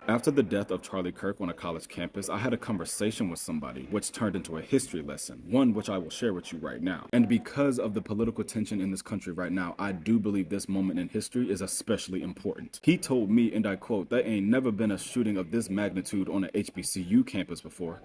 After the death of Charlie Kirk on a college campus, I had a conversation with somebody, which turned into a history lesson, one which I will share with you right now. And because of the political tension in this country right now, I do believe this moment in history is especially important. He told me, and I quote, "There ain't never been a shooting of this magnitude on an HBCU campus before."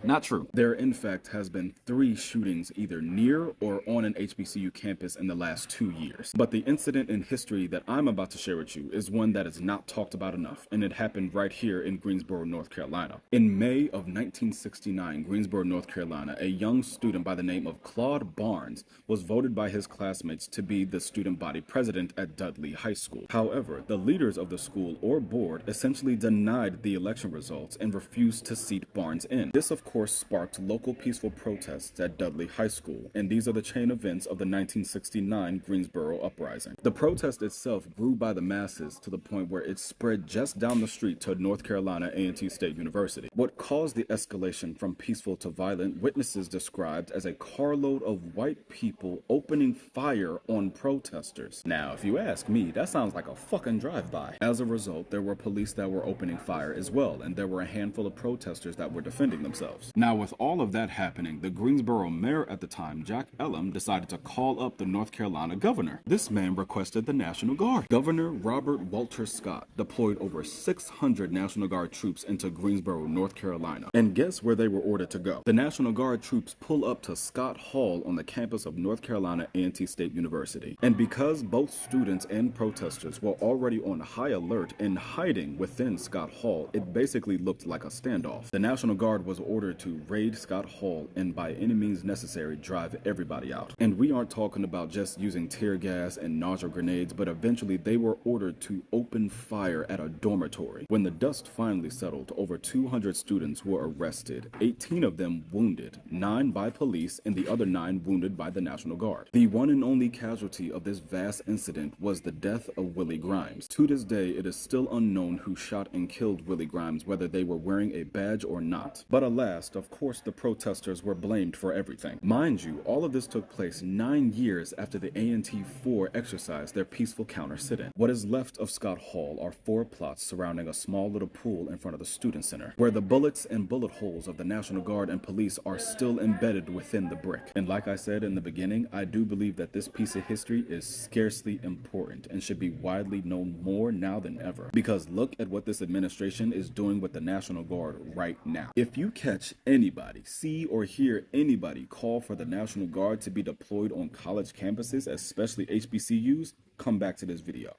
Not true. There, in fact, has been 3 shootings either near or on an HBCU campus in the last 2 years. But the incident in history that I'm about to share with you is one that is not talked about enough, and it happened right here in Greensboro, North Carolina. In May of 1969, Greensboro, North Carolina, a young student by the name of Claude Barnes was voted by his classmates to be the student body president at Dudley High School. However, the leaders of the school or board essentially denied the election results and refused to seat Barnes in. This, of course, sparked local peaceful protests at Dudley High School, and these are the chain events of the 1969 Greensboro Uprising. The protest itself grew by the masses to the point where it spread just down the street to North Carolina A&T State University. What caused the escalation from peaceful to violent, witnesses described as a carload of white people opening fire on protesters. Now, if you ask me, that sounds like a fucking drive-by. As a result, there were police that were opening fire as well, and there were a handful of protesters that were defending themselves. Now, with all of that happening, the Greensboro mayor at the time, Jack Elam, decided to call up the North Carolina governor. This man requested the National Guard. Governor Robert Walter Scott deployed over 600 National Guard troops into Greensboro, North Carolina. And guess where they were ordered to go? The National Guard troops pull up to Scott Hall on the campus of North Carolina A&T State University. And because both students and protesters were already on high alert and hiding within Scott Hall, it basically looked like a standoff. The National Guard was ordered to raid Scott Hall and by any means necessary drive everybody out. And we aren't talking about just using tear gas and nausea grenades, but eventually they were ordered to open fire at a dormitory. When the dust finally settled, over 200 students were arrested, 18 of them wounded, 9 by police and the other 9 wounded by the National Guard. The one and only casualty of this vast incident was the death of Willie Grimes. To this day, it is still unknown who shot and killed Willie Grimes, whether they were wearing a badge or not. But alas, of course, the protesters were blamed for everything. Mind you, all of this took place 9 years after the A&T 4 exercised their peaceful counter-sit-in. What is left of Scott Hall are 4 plots surrounding a small little pool in front of the Student Center, where the bullets and bullet holes of the National Guard and police are still embedded within the brick. And like I said in the beginning, I do believe that this piece of history is scarcely important and should be widely known more now than ever. Because look at what this administration is doing with the National Guard right now. If you catch anybody, see or hear anybody call for the National Guard to be deployed on college campuses, especially HBCUs, come back to this video.